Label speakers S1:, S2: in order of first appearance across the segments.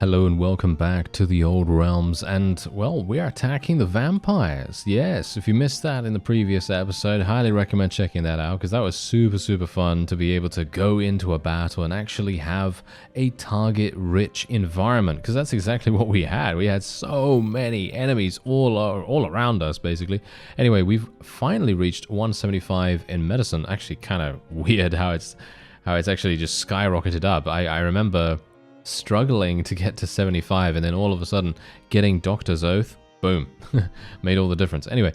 S1: Hello and welcome back to the old realms, and well, we are attacking the vampires. Yes, if you missed that in the previous episode, highly recommend checking that out because that was super fun to be able to go into a battle and actually have a target rich environment, because that's exactly what we had. We had so many enemies all around us basically. Anyway, we've finally reached 175 in medicine. Actually kind of weird how it's actually just skyrocketed up. I remember struggling to get to 75 and then all of a sudden getting Doctor's Oath, boom, made all the difference. Anyway,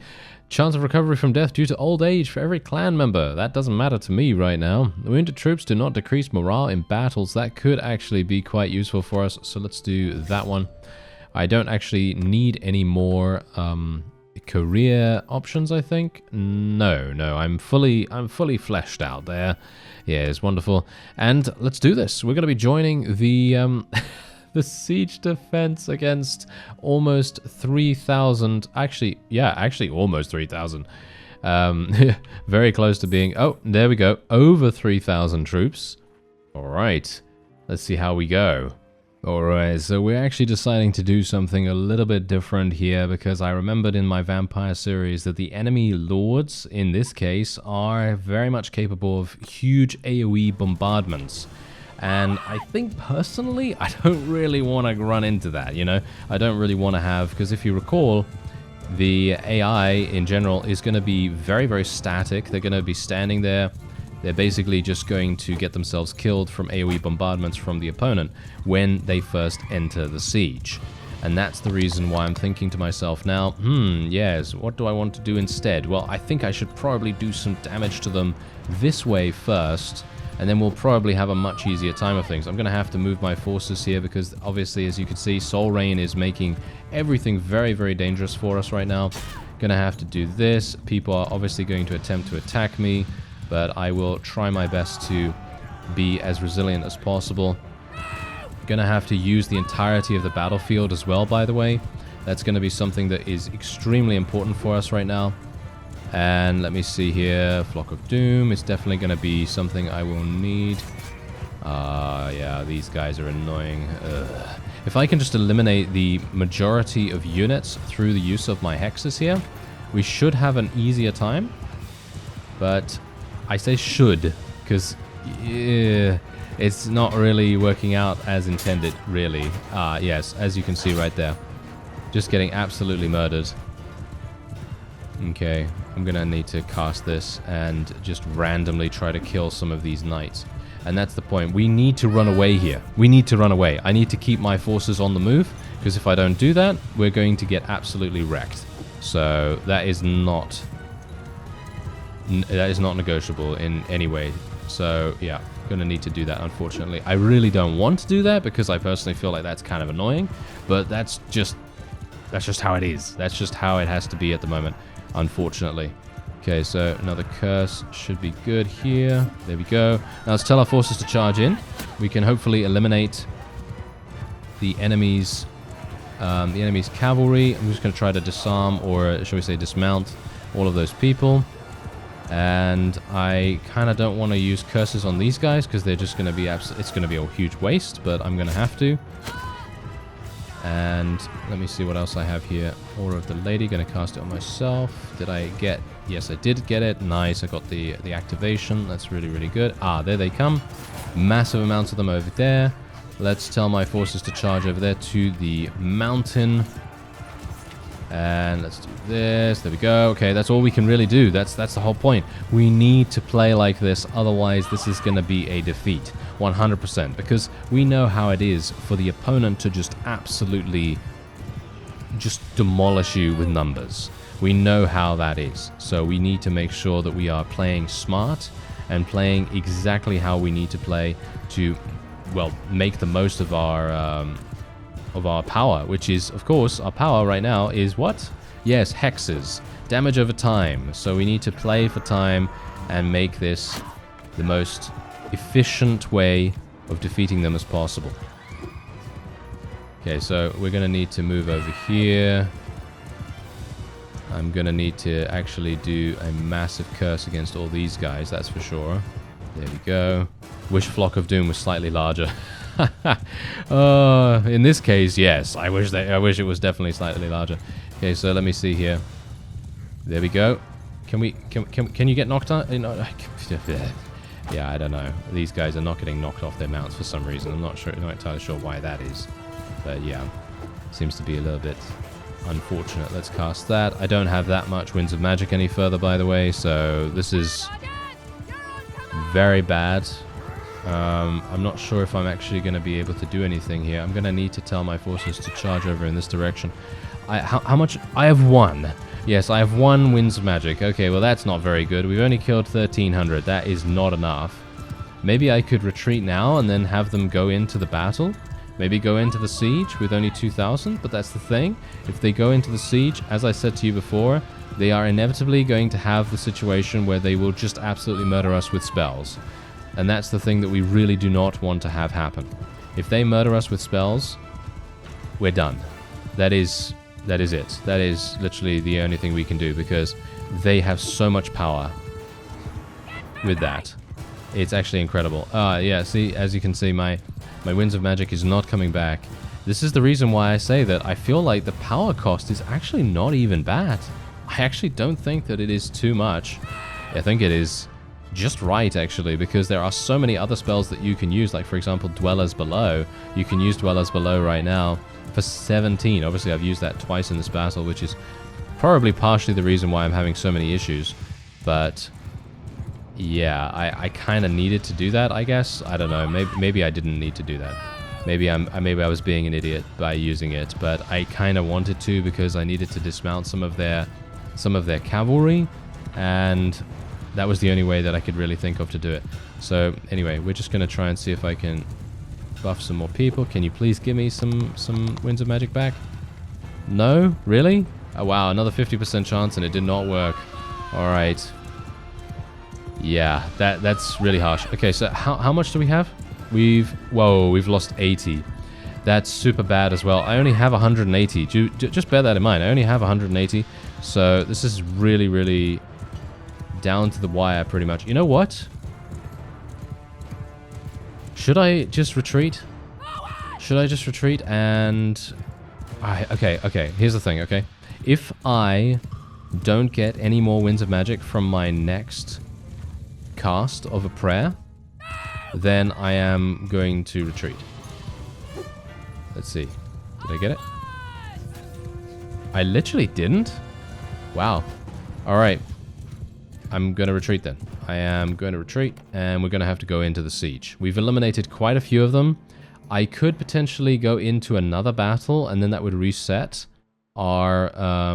S1: chance of recovery from death due to old age for every clan member. That doesn't matter to me right now. Wounded troops do not decrease morale in battles. That could actually be quite useful for us, so let's do that one. I don't actually need any more career options, I think. No, I'm fully fleshed out there. Yeah, it's wonderful. And let's do this. We're going to be joining the the siege defense against almost 3,000. Actually, almost 3,000. Very close to being, oh, there we go, over 3,000 troops. All right, let's see how we go. Alright, so we're actually deciding to do something a little bit different here, because I remembered in my vampire series that the enemy lords, in this case, are very much capable of huge AoE bombardments. And I think personally, I don't really want to run into that, you know? I don't really want to have, because if you recall, the AI in general is going to be very static. They're going to be standing there. They're basically just going to get themselves killed from AoE bombardments from the opponent when they first enter the siege. And that's the reason why I'm thinking to myself now, yes, what do I want to do instead? Well, I think I should probably do some damage to them this way first, and then we'll probably have a much easier time of things. I'm going to have to move my forces here because obviously, as you can see, Soul Rain is making everything very dangerous for us right now. Going to have to do this. People are obviously going to attempt to attack me, but I will try my best to be as resilient as possible. Gonna have to use the entirety of the battlefield as well, by the way. That's gonna be something that is extremely important for us right now. And let me see here, Flock of Doom is definitely gonna be something I will need. Yeah, these guys are annoying. If I can just eliminate the majority of units through the use of my hexes here, we should have an easier time. But I say should, because it's not really working out as intended, really. Yes, as you can see right there. Just getting absolutely murdered. Okay, I'm going to need to cast this and just randomly try to kill some of these knights. And that's the point. We need to run away here. We need to run away. I need to keep my forces on the move, because if I don't do that, we're going to get absolutely wrecked. So that is not negotiable in any way. So yeah, gonna need to do that, unfortunately. I really don't want to do that because I personally feel like that's kind of annoying, but that's just how it is. That's just how it has to be at the moment, unfortunately. Okay, so another curse should be good here. There we go. Now let's tell our forces to charge in. We can hopefully eliminate the enemy's cavalry. I'm just going to try to disarm, or shall we say dismount, all of those people. And I kind of don't want to use curses on these guys because they're just going to be it's going to be a huge waste, but I'm going to have to. And let me see what else I have here. Aura of the Lady, going to cast it on myself. Did I get? Yes, I did get it. Nice, I got the activation. That's really good. There they come. Massive amounts of them over there. Let's tell my forces to charge over there to the mountain. And let's do this. There we go. Okay, that's all we can really do. That's the whole point. We need to play like this, otherwise this is going to be a defeat 100%, because we know how it is for the opponent to just absolutely just demolish you with numbers. We know how that is. So we need to make sure that we are playing smart and playing exactly how we need to play to, well, make the most of our power, which is, of course, our power right now is what? Yes, hexes. Damage over time. So we need to play for time and make this the most efficient way of defeating them as possible. Okay, so we're going to need to move over here. I'm going to need to actually do a massive curse against all these guys, that's for sure. There we go. Wish Flock of Doom was slightly larger. In this case, yes. I wish it was definitely slightly larger. Okay, so let me see here. There we go. Can you get knocked out? Yeah, I don't know. These guys are not getting knocked off their mounts for some reason. I'm not entirely sure why that is. But yeah, seems to be a little bit unfortunate. Let's cast that. I don't have that much Winds of Magic any further, by the way, so this is very bad. I'm not sure if I'm actually going to be able to do anything here. I'm going to need to tell my forces to charge over in this direction. How much? I have 1. Yes, I have 1 Winds of Magic. Okay, well that's not very good. We've only killed 1,300. That is not enough. Maybe I could retreat now and then have them go into the battle. Maybe go into the siege with only 2,000, but that's the thing. If they go into the siege, as I said to you before, they are inevitably going to have the situation where they will just absolutely murder us with spells. And that's the thing that we really do not want to have happen. If they murder us with spells, we're done. That is it. That is literally the only thing we can do, because they have so much power with that. It's actually incredible. Yeah, see, as you can see, my Winds of Magic is not coming back. This is the reason why I say that I feel like the power cost is actually not even bad. I actually don't think that it is too much. I think it is just right, actually, because there are so many other spells that you can use, like, for example, Dwellers Below. You can use Dwellers Below right now for 17. Obviously, I've used that twice in this battle, which is probably partially the reason why I'm having so many issues. But yeah, I kind of needed to do that, I guess. I don't know. Maybe I didn't need to do that. Maybe I was being an idiot by using it, but I kind of wanted to, because I needed to dismount some of their cavalry, and that was the only way that I could really think of to do it. So anyway, we're just going to try and see if I can buff some more people. Can you please give me some Winds of Magic back? No? Really? Oh wow, another 50% chance and it did not work. Alright. Yeah, that's really harsh. Okay, so how much do we have? We've lost 80. That's super bad as well. I only have 180. Just bear that in mind. I only have 180. So this is really, really down to the wire pretty much. You know what? Should I just retreat? Should I just retreat and... Okay. Here's the thing, okay? If I don't get any more Winds of Magic from my next cast of a prayer, then I am going to retreat. Let's see. Did I get it? I literally didn't? Wow. Alright. I'm going to retreat then. I am going to retreat, and we're going to have to go into the siege. We've eliminated quite a few of them. I could potentially go into another battle, and then that would reset our...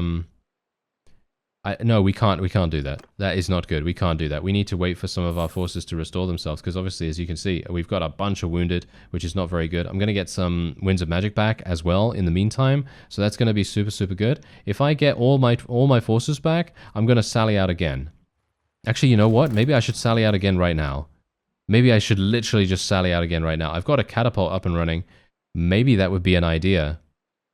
S1: No, we can't do that. That is not good. We can't do that. We need to wait for some of our forces to restore themselves, because obviously, as you can see, we've got a bunch of wounded, which is not very good. I'm going to get some Winds of Magic back as well in the meantime, so that's going to be super, super good. If I get all my forces back, I'm going to sally out again. Actually, you know what? Maybe I should sally out again right now. Maybe I should literally just sally out again right now. I've got a catapult up and running. Maybe that would be an idea.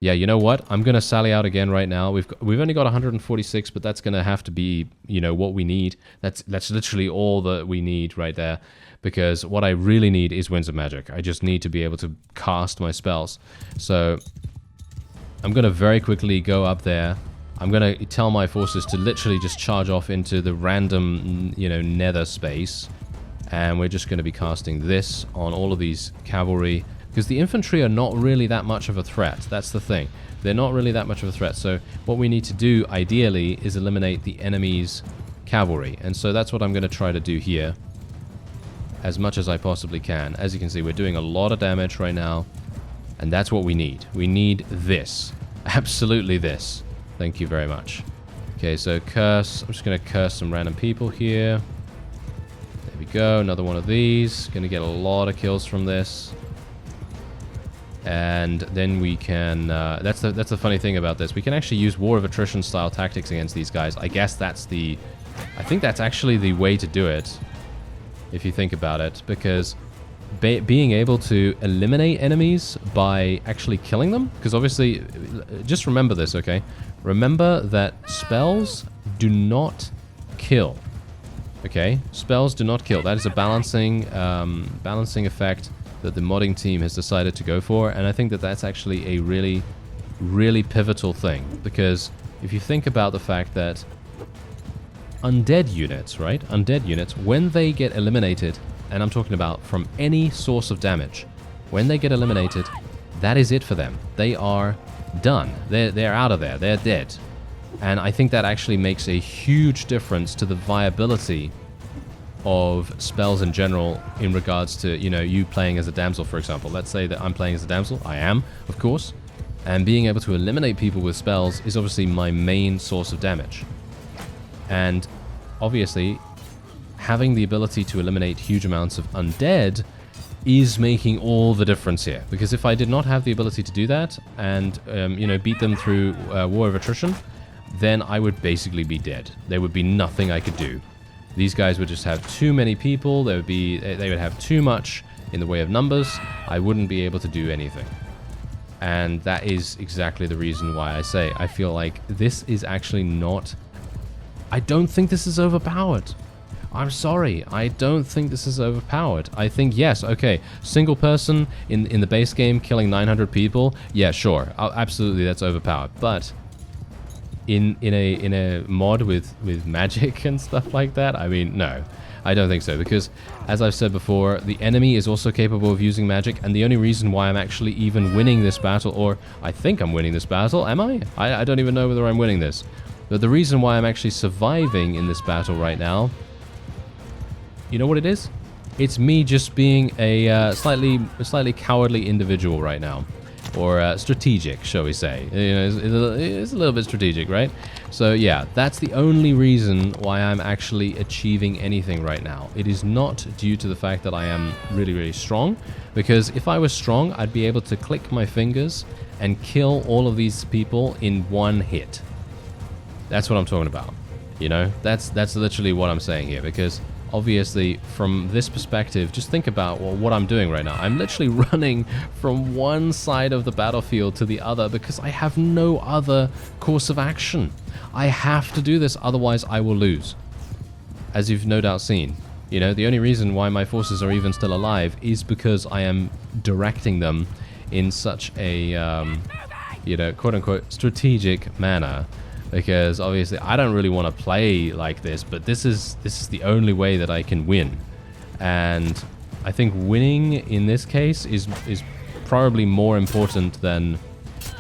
S1: Yeah, you know what? I'm going to sally out again right now. We've only got 146, but that's going to have to be, you know, what we need. That's literally all that we need right there, because what I really need is Winds of Magic. I just need to be able to cast my spells. So I'm going to very quickly go up there. I'm going to tell my forces to literally just charge off into the random, you know, nether space. And we're just going to be casting this on all of these cavalry, because the infantry are not really that much of a threat. That's the thing. They're not really that much of a threat. So what we need to do, ideally, is eliminate the enemy's cavalry. And so that's what I'm going to try to do here, as much as I possibly can. As you can see, we're doing a lot of damage right now, and that's what we need. We need this. Absolutely this. Thank you very much. Okay, so curse. I'm just going to curse some random people here. There we go. Another one of these. Going to get a lot of kills from this. And then we can... that's the funny thing about this. We can actually use War of Attrition style tactics against these guys. I guess that's the... I think that's actually the way to do it, if you think about it. Because being able to eliminate enemies by actually killing them... Because obviously... Just remember this, okay? Remember that spells do not kill. Okay? Spells do not kill. That is a balancing effect that the modding team has decided to go for, and I think that that's actually a really, really pivotal thing, because if you think about the fact that undead units, right? Undead units, when they get eliminated, and I'm talking about from any source of damage, when they get eliminated, that is it for them. They are done. They're out of there. They're dead. And I think that actually makes a huge difference to the viability of spells in general in regards to, you know, you playing as a damsel, for example. Let's say that I'm playing as a damsel. I am, of course. And being able to eliminate people with spells is obviously my main source of damage. And obviously, having the ability to eliminate huge amounts of undead is making all the difference here. Because if I did not have the ability to do that and, you know, beat them through War of Attrition, then I would basically be dead. There would be nothing I could do. These guys would just have too many people. They would have too much in the way of numbers. I wouldn't be able to do anything. And that is exactly the reason why I say I feel like this is actually not... I don't think this is overpowered. I'm sorry, I don't think this is overpowered. I think, yes, okay, single person in the base game killing 900 people, yeah, sure, absolutely, that's overpowered. But in a mod with magic and stuff like that, I mean, no, I don't think so. Because, as I've said before, the enemy is also capable of using magic, and the only reason why I'm actually even winning this battle, or I think I'm winning this battle, am I? I don't even know whether I'm winning this. But the reason why I'm actually surviving in this battle right now, you know what it is? It's me just being a slightly cowardly individual right now. Or strategic, shall we say. You know, it's a little bit strategic, right? So yeah, that's the only reason why I'm actually achieving anything right now. It is not due to the fact that I am really, really strong. Because if I was strong, I'd be able to click my fingers and kill all of these people in one hit. That's what I'm talking about. You know, that's literally what I'm saying here. Because obviously, from this perspective, just think about what I'm doing right now. I'm literally running from one side of the battlefield to the other because I have no other course of action. I have to do this, otherwise I will lose. As you've no doubt seen. You know, the only reason why my forces are even still alive is because I am directing them in such a, you know, quote-unquote strategic manner. Because obviously I don't really want to play like this, but this is the only way that I can win. And I think winning in this case is probably more important than,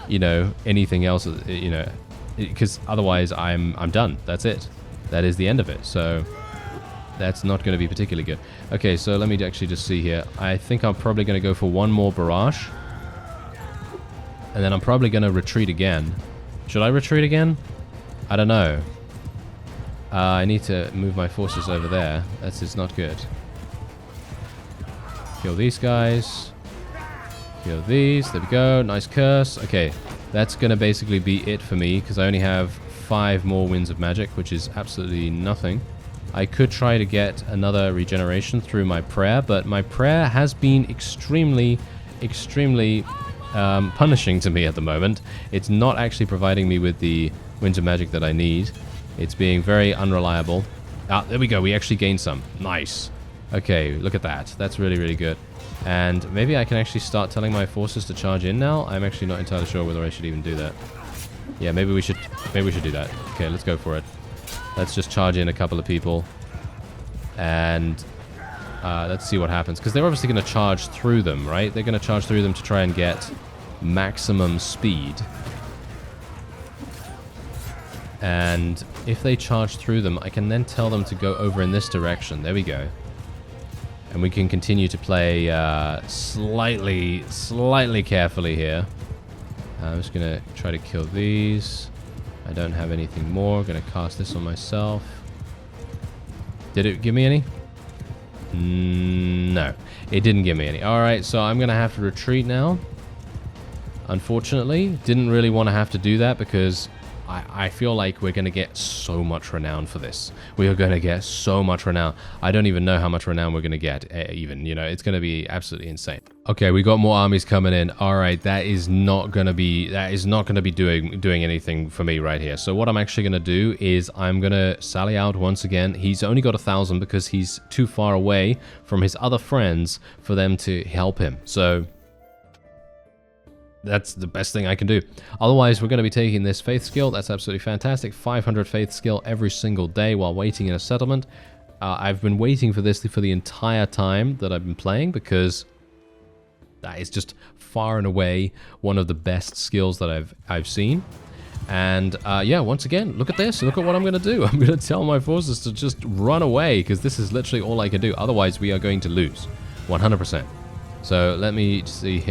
S1: you know, anything else, you know, because otherwise I'm done. That's it. That is the end of it. So that's not going to be particularly good. Okay, so let me actually just see here. I think I'm probably going to go for one more barrage. And then I'm probably going to retreat again. Should I retreat again? I don't know. I need to move my forces over there. It's not good. Kill these guys. Kill these. There we go. Nice curse. Okay, that's going to basically be it for me, because I only have 5 more winds of magic, which is absolutely nothing. I could try to get another regeneration through my prayer, but my prayer has been extremely punishing to me at the moment. It's not actually providing me with the winds of magic that I need. It's being very unreliable. Ah, there we go. We actually gained some. Nice. Okay, look at that. That's really, really good. And maybe I can actually start telling my forces to charge in now. I'm actually not entirely sure whether I should even do that. Yeah, maybe we should do that. Okay, let's go for it. Let's just charge in a couple of people. And let's see what happens. Because they're obviously going to charge through them, right? They're going to charge through them to try and get maximum speed. And if they charge through them, I can then tell them to go over in this direction. There we go. And we can continue to play slightly carefully here. I'm just going to try to kill these. I don't have anything more. I'm going to cast this on myself. Did it give me any? No, it didn't give me any. Alright, so I'm going to have to retreat now. Unfortunately, didn't really want to have to do that because I feel like we're going to get so much renown for this. We are going to get so much renown. I don't even know how much renown we're going to get, even. You know, it's going to be absolutely insane. Okay, we got more armies coming in. All right, that is not going to be doing anything for me right here. So what I'm actually going to do is I'm going to sally out once again. He's only got 1,000 because he's too far away from his other friends for them to help him. So that's the best thing I can do. Otherwise, we're going to be taking this faith skill. That's absolutely fantastic. 500 faith skill every single day while waiting in a settlement. I've been waiting for this for the entire time that I've been playing because that is just far and away one of the best skills that I've seen. And yeah, once again, look at this. Look at what I'm going to do. I'm going to tell my forces to just run away because this is literally all I can do. Otherwise, we are going to lose 100%. So let me see.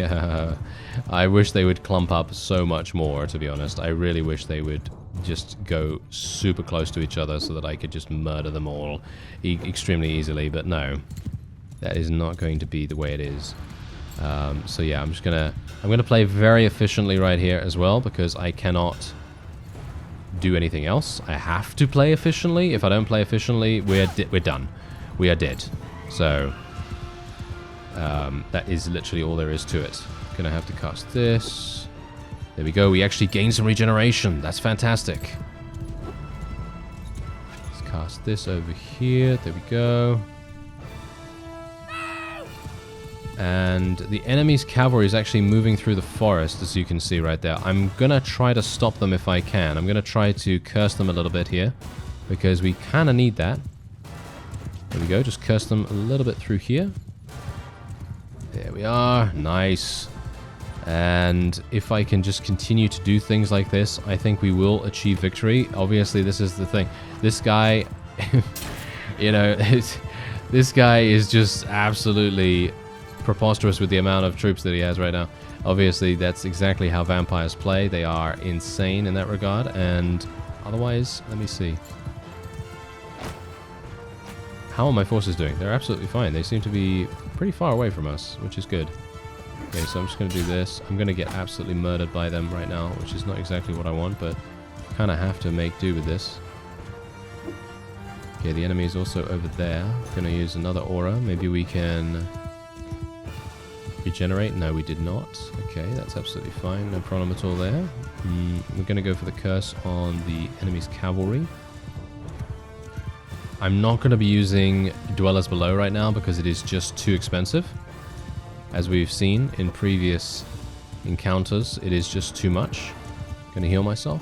S1: I wish they would clump up so much more, to be honest. I really wish they would just go super close to each other so that I could just murder them all extremely easily. But no, that is not going to be the way it is. So yeah, I'm gonna play very efficiently right here as well because I cannot do anything else. I have to play efficiently. If I don't play efficiently, we're done. We are dead. So that is literally all there is to it. Gonna have to cast this. There we go. We actually gain some regeneration. That's fantastic. Let's cast this over here. There we go. And the enemy's cavalry is actually moving through the forest, as you can see right there. I'm gonna try to stop them if I can. I'm gonna try to curse them a little bit here because we kind of need that. There we go. Just curse them a little bit through here. There we are. Nice. And if I can just continue to do things like this, I think we will achieve victory. Obviously, this is the thing. This guy, you know, this guy is just absolutely preposterous with the amount of troops that he has right now. Obviously, that's exactly how vampires play. They are insane in that regard. And otherwise, let me see. How are my forces doing? They're absolutely fine. They seem to be pretty far away from us, which is good. Okay, so I'm just going to do this. I'm going to get absolutely murdered by them right now, which is not exactly what I want, but kind of have to make do with this. Okay, the enemy is also over there. Going to use another aura. Maybe we can regenerate. No, we did not. Okay, that's absolutely fine. No problem at all there. We're going to go for the curse on the enemy's cavalry. I'm not going to be using Dwellers Below right now because it is just too expensive. As we've seen in previous encounters, it is just too much. Going to heal myself.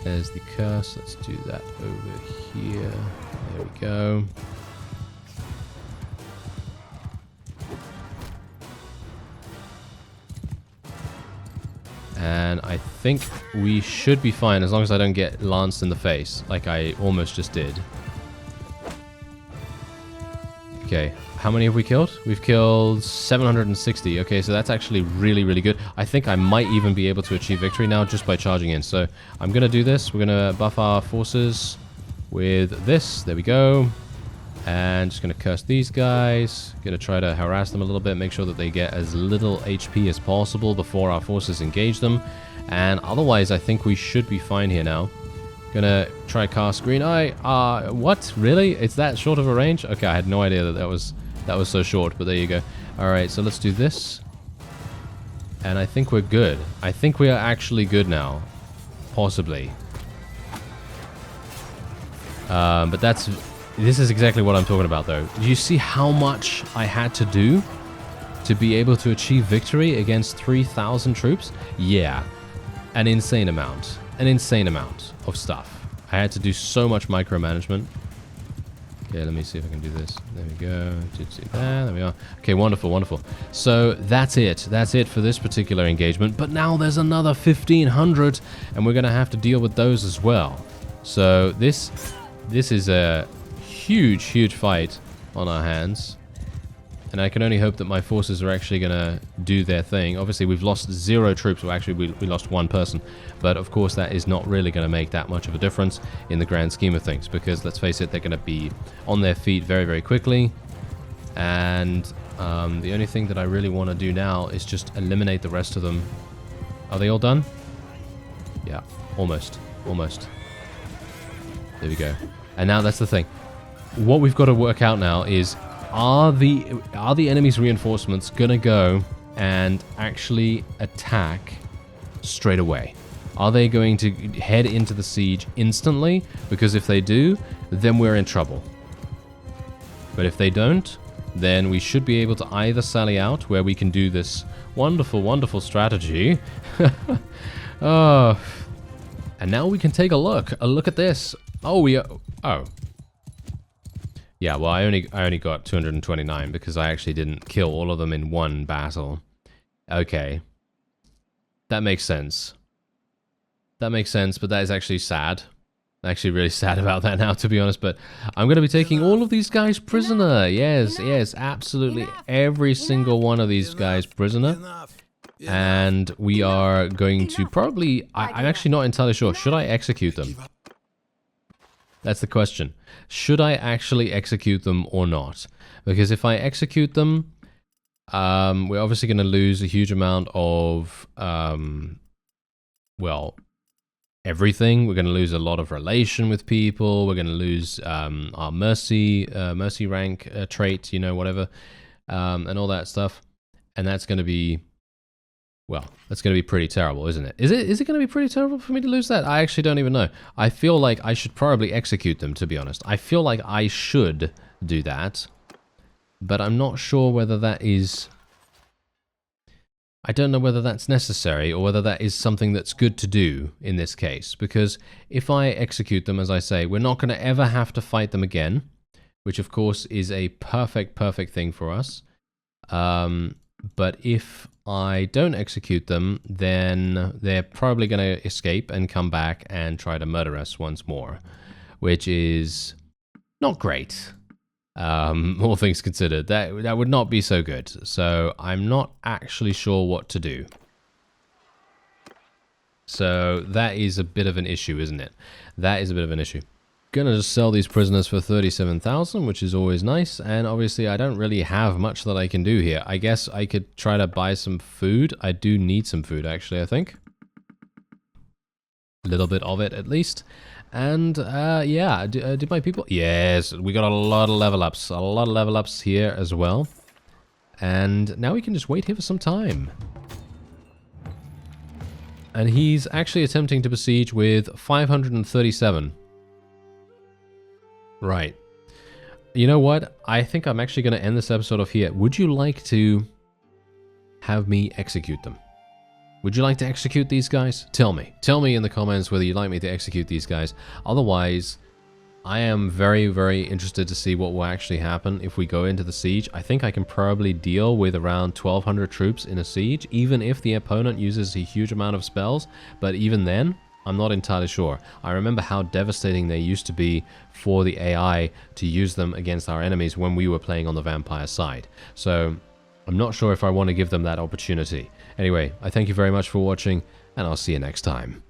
S1: There's the curse. Let's do that over here. There we go. And I think we should be fine as long as I don't get lanced in the face, like I almost just did. Okay, how many have we killed? We've killed 760. Okay, so that's actually really, really good. I think I might even be able to achieve victory now just by charging in. So I'm going to do this. We're going to buff our forces with this. There we go. And just going to curse these guys. Going to try to harass them a little bit. Make sure that they get as little HP as possible before our forces engage them. And otherwise, I think we should be fine here now. Gonna try cast Green Eye. What? Really? It's that short of a range? Okay, I had no idea that was so short, but there you go. Alright, so let's do this. And I think we're good. I think we are actually good now. Possibly. But this is exactly what I'm talking about, though. Do you see how much I had to do to be able to achieve victory against 3,000 troops? Yeah. An insane amount. An insane amount of stuff. I had to do so much micromanagement. Okay, let me see if I can do this. There we go. There we are. Okay, wonderful, wonderful. So that's it. That's it for this particular engagement. But now there's another 1,500, and we're going to have to deal with those as well. So this is a huge, huge fight on our hands. And I can only hope that my forces are actually going to do their thing. Obviously, we've lost 0 troops. Well, actually, we lost 1 person. But, of course, that is not really going to make that much of a difference in the grand scheme of things. Because, let's face it, they're going to be on their feet very, very quickly. And the only thing that I really want to do now is just eliminate the rest of them. Are they all done? Yeah, almost. Almost. There we go. And now that's the thing. What we've got to work out now is, are the enemy's reinforcements gonna go and actually attack straight away? Are they going to head into the siege instantly? Because if they do, then we're in trouble. But if they don't, then we should be able to either sally out, where we can do this wonderful, wonderful strategy. Oh. And now we can take a look. A look at this. Oh, we are... Oh. Yeah, well, I only got 229 because I actually didn't kill all of them in one battle. Okay. That makes sense. That makes sense, but that is actually sad. I'm actually really sad about that now, to be honest, but I'm going to be taking all of these guys prisoner. Yes, yes, absolutely every single one of these guys prisoner. And we are going to probably... I'm actually not entirely sure. Should I execute them? That's the question. Should I actually execute them or not? Because if I execute them, we're obviously going to lose a huge amount of... well... everything. We're going to lose a lot of relation with people. We're going to lose our mercy rank trait, you know, whatever, and all that stuff. And that's going to be, well, that's going to be pretty terrible, isn't it? Is it going to be pretty terrible for me to lose that? I actually don't even know. I feel like I should probably execute them, to be honest. I feel like I should do that, but I'm not sure whether that is... I don't know whether that's necessary or whether that is something that's good to do in this case, because if I execute them, as I say, we're not going to ever have to fight them again, which of course is a perfect thing for us. But if I don't execute them, then they're probably going to escape and come back and try to murder us once more, which is not great. All things considered, that would not be so good. So I'm not actually sure what to do. So that is a bit of an issue, isn't it? That is a bit of an issue. Gonna just sell these prisoners for 37,000, which is always nice. And obviously I don't really have much that I can do here. I guess I could try to buy some food. I do need some food, actually, I think. A little bit of it, at least. And, yeah, did my people... Yes, we got a lot of level ups. A lot of level ups here as well. And now we can just wait here for some time. And he's actually attempting to besiege with 537. Right. You know what? I think I'm actually going to end this episode off here. Would you like to have me execute them? Would you like to execute these guys? Tell me. Tell me in the comments whether you'd like me to execute these guys. Otherwise, I am very interested to see what will actually happen if we go into the siege. I think I can probably deal with around 1,200 troops in a siege, even if the opponent uses a huge amount of spells. But even then, I'm not entirely sure. I remember how devastating they used to be for the AI to use them against our enemies when we were playing on the vampire side. So I'm not sure if I want to give them that opportunity. Anyway, I thank you very much for watching, and I'll see you next time.